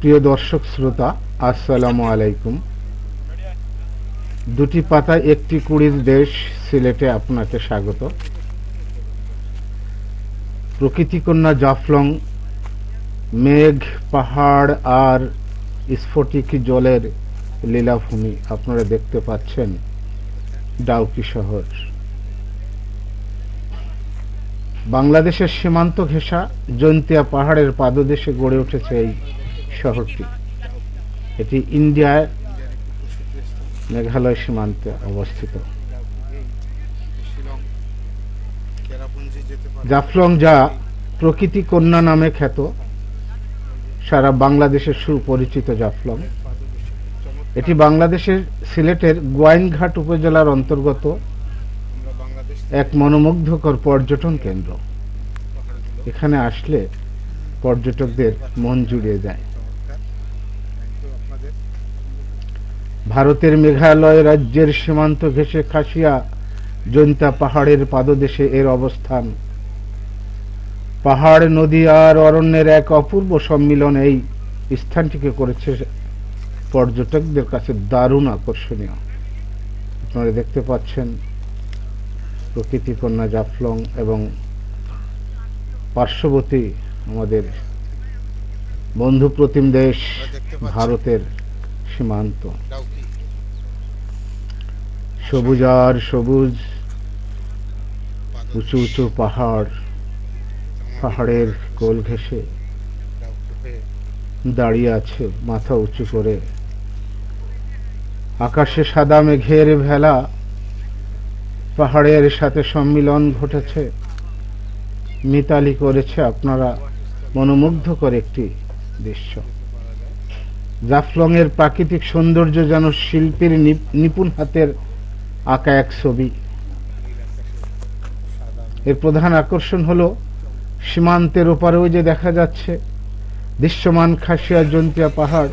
প্রিয় দর্শক শ্রোতা, আসসালামু আলাইকুম। দুটি পাতায় একটি কুড়ির দেশ সিলেটে আপনাকে স্বাগত। প্রকৃতিকন্যা জাফলং, মেঘ, পাহাড় আর স্ফটিক জলের লীলাভূমি আপনারা দেখতে পাচ্ছেন। ডাউকি শহর বাংলাদেশের সীমান্ত ঘেঁষা জৈন্তিয়া পাহাড়ের পাদদেশে গড়ে উঠেছে এই শহরটি। এটি ইন্ডিয়ার মেঘালয় সীমান্তে অবস্থিত। জাফলং, যা প্রকৃতি কন্যা নামে খ্যাত, সারা বাংলাদেশের সুপরিচিত জাফলং, এটি বাংলাদেশের সিলেটের গোয়াইনঘাট উপজেলার অন্তর্গত এক মনোমুগ্ধকর পর্যটন কেন্দ্র। এখানে আসলে পর্যটকদের মন জুড়িয়ে যায়। ভারতের মেঘালয় রাজ্যের সীমান্ত ঘেঁষে খাসিয়া জৈন্তা পাহাড়ের পাদদেশে এর অবস্থান। পাহাড়, নদী আর অরণ্যের এক অপূর্ব সম্মিলন এই স্থানটিকে করেছে পর্যটকদের কাছে দারুণ আকর্ষণীয়। আপনারা দেখতে পাচ্ছেন প্রকৃতি কন্যা জাফলং এবং পার্শ্ববর্তী আমাদের বন্ধু প্রতিম দেশ ভারতের সীমান্ত। সবুজ আর সবুজ, উঁচু উঁচু পাহাড়, পাহাড়ের কোল ঘেঁষে দাঁড়িয়ে আছে মাথা উঁচু করে। আকাশে সাদা মেঘের ভেলা, পাহাড়ের সাথে সম্মিলন ঘটেছে, মিতালি করেছে আপনারা মনোমুগ্ধকর একটি দৃশ্য। জাফলং এর প্রাকৃতিক সৌন্দর্য যেন শিল্পীর নিপুণ হাতের আঁকা এক ছবি। এর প্রধান আকর্ষণ হলো সীমান্তের ওপারেও যে দেখা যাচ্ছে দৃশ্যমান খাসিয়া জৈন্তিয়া পাহাড়,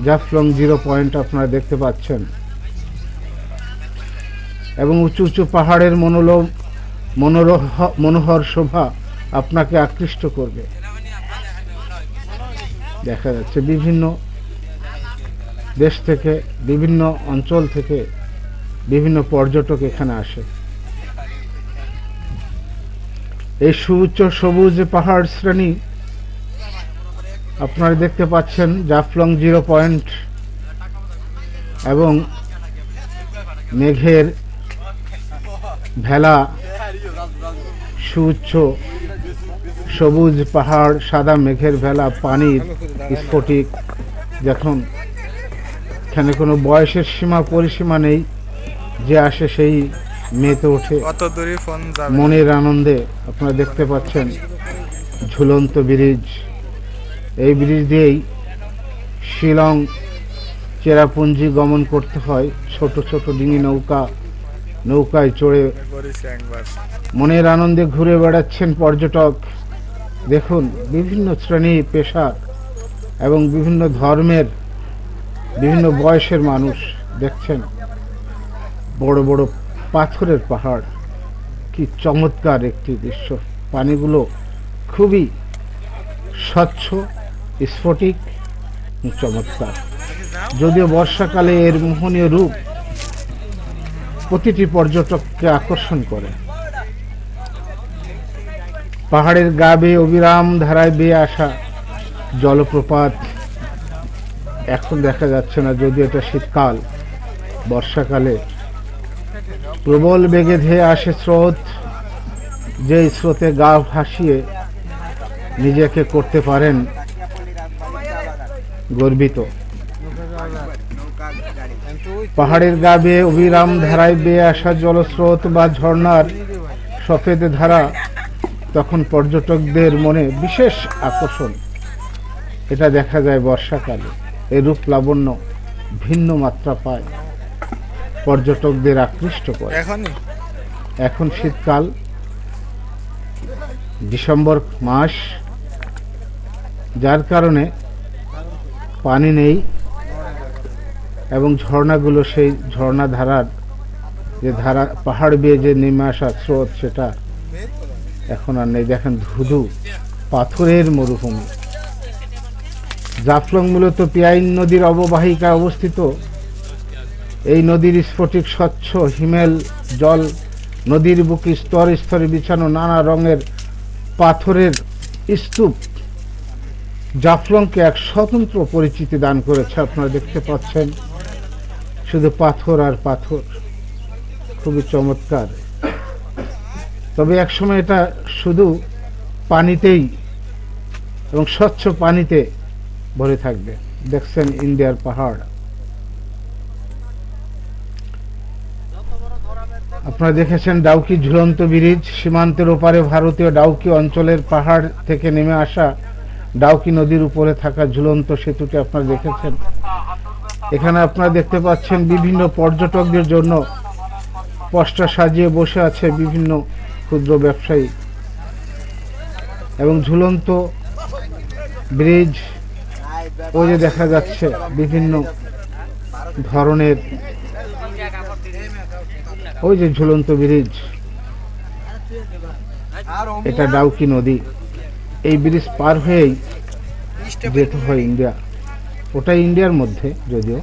জাফলং 0 পয়েন্ট আপনারা দেখতে পাচ্ছেন, এবং উঁচু উঁচু পাহাড়ের মনোহর শোভা আপনাকে আকৃষ্ট করবে। দেখা যাচ্ছে বিভিন্ন দেশ থেকে, বিভিন্ন অঞ্চল থেকে বিভিন্ন পর্যটক এখানে আসে। এই সুউচ্চ সবুজ পাহাড় শ্রেণী আপনারা দেখতে পাচ্ছেন জাফলং 0 পয়েন্ট, এবং মেঘের ভেলা, সুউচ্চ সবুজ পাহাড়, সাদা মেঘের ভেলা, পানির স্ফটিক। যখন এখানে কোনো বয়সের সীমা পরিসীমা নেই, যে আসে সেই মেতে ওঠে মনের আনন্দে। আপনারা দেখতে পাচ্ছেন ঝুলন্ত ব্রিজ। এই ব্রিজ দিয়েই শিলং চেরাপুঞ্জি গমন করতে হয়। ছোট ছোট ডিঙি নৌকায় চড়ে মনের আনন্দে ঘুরে বেড়াচ্ছেন পর্যটক। দেখুন, বিভিন্ন শ্রেণী পেশা এবং বিভিন্ন ধর্মের, বিভিন্ন বয়সের মানুষ দেখছেন। বড় বড় পাথরের পাহাড়, কি চমৎকার একটি দৃশ্য। পানিগুলো খুবই স্বচ্ছ, স্ফটিক, চমৎকার। যদিও বর্ষাকালে এর মোহনীয় রূপ প্রতিটি পর্যটককে আকর্ষণ করে। পাহাড়ের গা বেয়ে অবিরাম ধারায় বেয়ে আসা জলপ্রপাত এখন দেখা যাচ্ছে না, যদিও এটা শীতকাল। বর্ষাকালে প্রবল বেগে ধেয়ে আসে স্রোত, যে স্রোতে গা ভাসিয়ে নিজেকে করতে পারেন গর্বিত। পাহাড়ের গা বেয়ে অবিরাম ধারায় বেয়ে আসা জলস্রোত বা ঝর্ণার সফেদ ধারা তখন পর্যটকদের মনে বিশেষ আকর্ষণ। এটা দেখা যায় বর্ষাকালে। এর রূপ লাবণ্য ভিন্ন মাত্রা পায়, পর্যটকদের আকৃষ্ট করে। এখন শীতকাল, ডিসেম্বর মাস, যার কারণে পানি নেই, এবং ঝর্ণাগুলো সেই ঝর্ণা ধারার যে ধারা, পাহাড় বেয়ে যে নেমে আসা স্রোত, সেটা এখন আর নেই। দেখেন ধুধু পাথরের মরুভূমি। জাফলং মূলত পিয়াইন নদীর অববাহিকায় অবস্থিত। এই নদীর স্ফটিক স্বচ্ছ হিমেল জল, নদীর বুকে স্তরে স্তরে বিছানো নানা রঙের পাথরের স্তূপ জাফলংকে এক স্বতন্ত্র পরিচিতি দান করেছে। আপনারা দেখতে পাচ্ছেন শুধু পাথর আর পাথর, খুবই চমৎকার। তবে একসময় এটা শুধু পানিতেই এবং স্বচ্ছ পানিতে ভরে থাকবে। দেখছেন ইন্ডিয়ার পাহাড়। আপনারা দেখেছেন ডাউকি ঝুলন্ত ব্রিজ, সীমান্তের ওপারে ভারতীয় ডাউকি অঞ্চলের পাহাড় থেকে নেমে আসা ডাউকি নদীর উপরে থাকা ঝুলন্ত সেতুটি আপনারা দেখেছেন। এখানে আপনারা দেখতে পাচ্ছেন বিভিন্ন পর্যটকদের জন্য পসরা সাজিয়ে বসে আছে বিভিন্ন ক্ষুদ্র ব্যবসায়ী, এবং ঝুলন্ত ব্রিজ ওই যে দেখা যাচ্ছে বিভিন্ন ধরনের, ওই যে ঝুলন্ত ব্রিজ, এটা ডাউকি নদী। এই ব্রিজ পার হয়েই যেতে হয় ইন্ডিয়া, ওটাই ইন্ডিয়ার মধ্যে, যদিও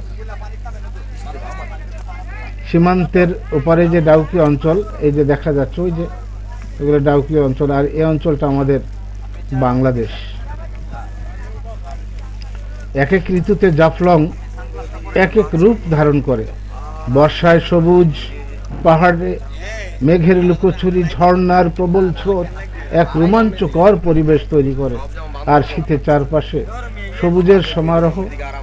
সীমান্তের ওপারে যে ডাউকি অঞ্চল, এই যে দেখা যাচ্ছে ওই যে এগুলো ডাউকি অঞ্চল, আর এই অঞ্চলটা আমাদের বাংলাদেশ। এক এক ঋতুতে জাফলং এক এক রূপ ধারণ করে। বর্ষায় সবুজ পাহাড়ে মেঘের লুকোচুরি, ঝর্ণার প্রবল স্রোত এক রোমাঞ্চকর পরিবেশ তৈরি করে, আর শীতে চারপাশে সবুজের সমারোহ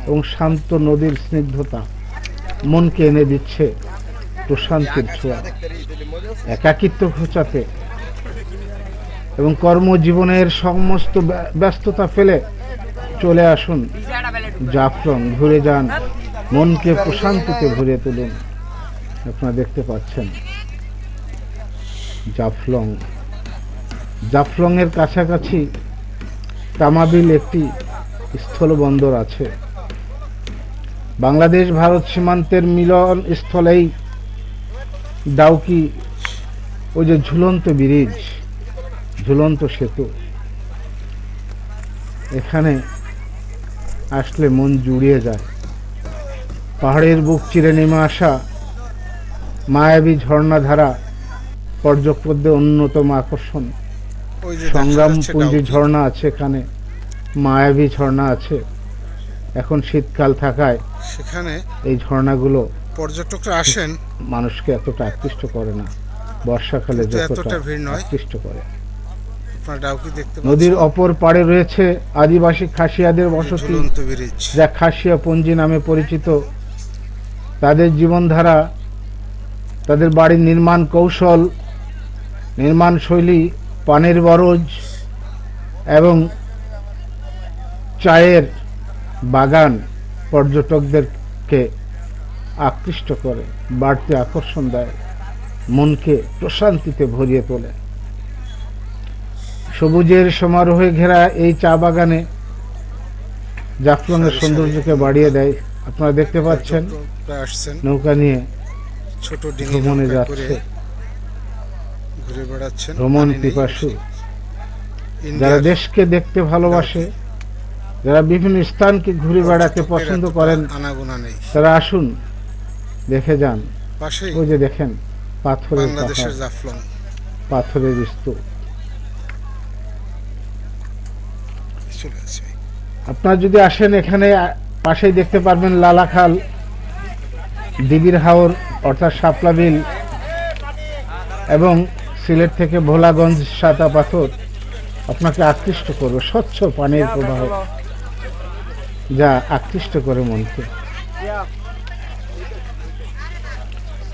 এবং শান্ত নদীর স্নিগ্ধতা মনকে এনে দিচ্ছে প্রশান্তির ছোঁয়া। একাকিত্ব ঘোচাতে এবং কর্মজীবনের সমস্ত ব্যস্ততা ফেলে চলে আসুন জাফলং, ঘুরে যান, মনকে প্রশান্তিতে ভরিয়ে তুলুন। আপনারা দেখতে পাচ্ছেন জাফলং। জাফলং এর কাছাকাছি তামাবিল একটি স্থলবন্দর আছে। বাংলাদেশ ভারত সীমান্তের মিলন স্থলেই ডাউকি ওই যে ঝুলন্ত ব্রিজ, ঝুলন্ত সেতু, এখানে আসলে মন জুড়িয়ে যায়। পাহাড়ের বুক চিরে নেমে আসা মায়াবী ঝর্ণাধারা পর্যটকদের অন্যতম আকর্ষণ। সংগ্রামপুঞ্জি ঝর্ণা আছে এখানে, মায়াবী ঝর্ণা আছে। এখন শীতকাল থাকায় সেখানে এই ঝর্ণাগুলো পর্যটকরা আসেন, মানুষকে এতটা আকৃষ্ট করে না, বর্ষাকালে যতটা আকৃষ্ট করে। নদীর অপর পাড়ে রয়েছে আদিবাসী খাসিয়াদের বসতি, যা খাসিয়া পঞ্জি নামে পরিচিত। তাদের জীবনধারা, তাদের বাড়ির নির্মাণ কৌশল, নির্মাণ শৈলী, পানের বরজ এবং চায়ের বাগান পর্যটকদেরকে আকৃষ্ট করে, বাড়তি আকর্ষণ দেয়, মনকে প্রশান্তিতে ভরিয়ে তোলে। সবুজের সমারোহে ঘেরা এই চা বাগানে জাফলংয়ের সৌন্দর্যকে বাড়িয়ে দেয়। আপনারা দেখতে পাচ্ছেন নৌকা নিয়ে ছোট ভ্রমণে যাচ্ছে, ঘুরে বেড়াচ্ছেন ভ্রমণ পিপাসু, যারা দেশকে দেখতে ভালোবাসে, যারা বিভিন্ন স্থানকে ঘুরে বেড়াতে পছন্দ করেন, তারা আসুন, দেখে যান। ওই যে দেখেন পাথরের পাহাড়, পাথরের স্তূপ। আপনারা যদি আসেন এখানে পাশেই দেখতে পারবেন লালাখাল, দিবির হাওর অর্থাৎ শাপলা বিল, এবং সিলেট থেকে ভোলাগঞ্জ সাতা পাথর আপনাকে আকৃষ্ট করবে। স্বচ্ছ পানির প্রবাহ যা আকৃষ্ট করে মনকে।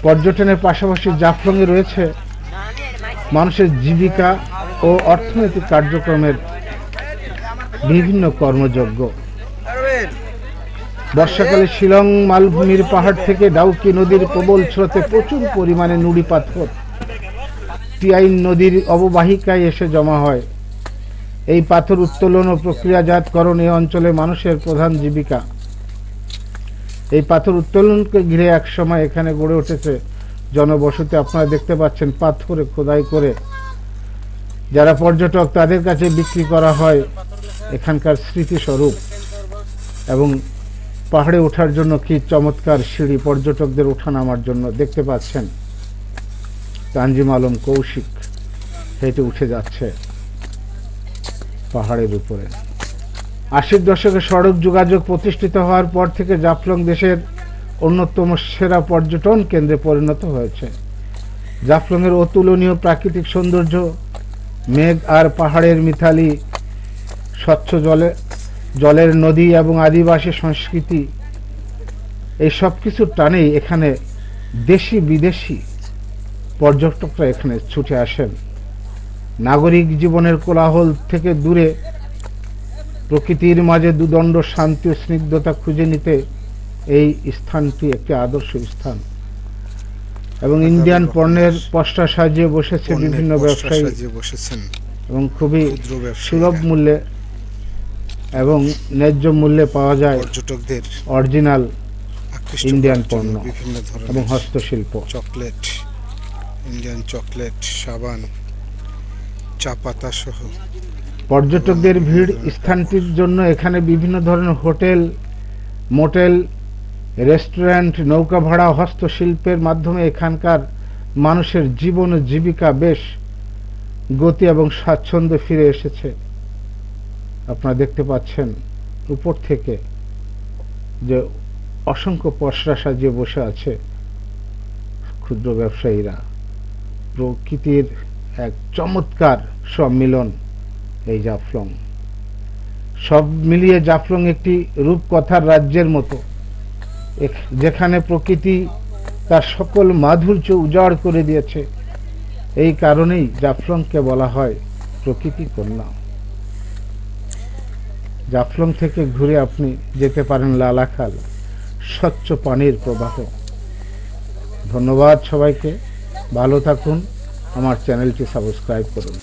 পর্যটনের পাশাপাশি জাফলংয়ে রয়েছে মানুষের জীবিকা ও অর্থনৈতিক কার্যক্রমের বিভিন্ন কর্মযজ্ঞ। বর্ষাকালে শিলং মালভূমির পাহাড় থেকে ডাউকি নদীর প্রবল স্রোতে প্রচুর পরিমাণে নুড়ি পাথর পিয়াইন নদীর অববাহিকায় এসে জমা হয়। এই পাথর উত্তোলন ও প্রক্রিয়াজাতকরণ এই অঞ্চলে মানুষের প্রধান জীবিকা। এই পাথর উত্তোলনকে ঘিরে এক সময় এখানে গড়ে উঠেছে জনবসতি। আপনারা দেখতে পাচ্ছেন পাথরে খোদাই করে যারা পর্যটক তাদের কাছে বিক্রি করা হয় এখানকার স্মৃতিস্বরূপ। এবং পাহাড়ে ওঠার জন্য কি চমৎকার সিঁড়ি, পর্যটকদের ওঠা নামার জন্য। দেখতে পাচ্ছেন তানজিম আলম কৌশিক হেঁটে উঠে যাচ্ছে পাহাড়ের উপরে। 80-র দশকে সড়ক যোগাযোগ প্রতিষ্ঠিত হওয়ার পর থেকে জাফলং দেশের অন্যতম সেরা পর্যটন কেন্দ্রে পরিণত হয়েছে। জাফলংয়ের অতুলনীয় প্রাকৃতিক সৌন্দর্য, মেঘ আর পাহাড়ের মিতালি, স্বচ্ছ জলের নদী এবং আদিবাসী সংস্কৃতি, এই সব কিছুর টানেই এখানে দেশি বিদেশি পর্যটকরা এখানে ছুটে আসেন। নাগরিক জীবনের কোলাহল থেকে দূরে প্রকৃতির মাঝে দুদণ্ড শান্তি ও স্নিগ্ধতা খুঁজে নিতে এই স্থানটি একটি আদর্শ স্থান। এবং ইন্ডিয়ান পণ্যের পসরা সাজিয়ে বসেছে বিভিন্ন ব্যবসায়ী এবং খুবই সুলভ মূল্যে এবং ন্যায্য মূল্যে পাওয়া যায় পর্যটকদের অরিজিনাল ইন্ডিয়ান পণ্য এবং হস্তশিল্প। চকলেট, ইন্ডিয়ান চকলেট, সাবান, চা পাতা সহ পর্যটকদের ভিড় স্থানটির জন্য এখানে বিভিন্ন ধরনের হোটেল, মোটেল, রেস্টুরেন্ট, নৌকা ভাড়া, হস্তশিল্পের মাধ্যমে এখানকার মানুষের জীবন ও জীবিকা বেশ গতি এবং স্বাচ্ছন্দ্যে ফিরে এসেছে। আপনারা দেখতে পাচ্ছেন উপর থেকে যে অসংখ্য পসরা সাজিয়ে বসে আছে ক্ষুদ্র ব্যবসায়ীরা। প্রকৃতির এক চমৎকার সম্মিলন এই জাফলং। সব মিলিয়ে জাফলং একটি রূপকথার রাজ্যের মতো, যেখানে প্রকৃতি তার সকল মাধুর্য উজাড় করে দিয়েছে। এই কারণেই জাফলংকে বলা হয় প্রকৃতি কন্যা। জাফলং থেকে ঘুরে আপনি যেতে পারেন লালাখাল, স্বচ্ছ পানির প্রবাহ। ধন্যবাদ সবাইকে, ভালো থাকুন, আমার চ্যানেলটি সাবস্ক্রাইব করুন।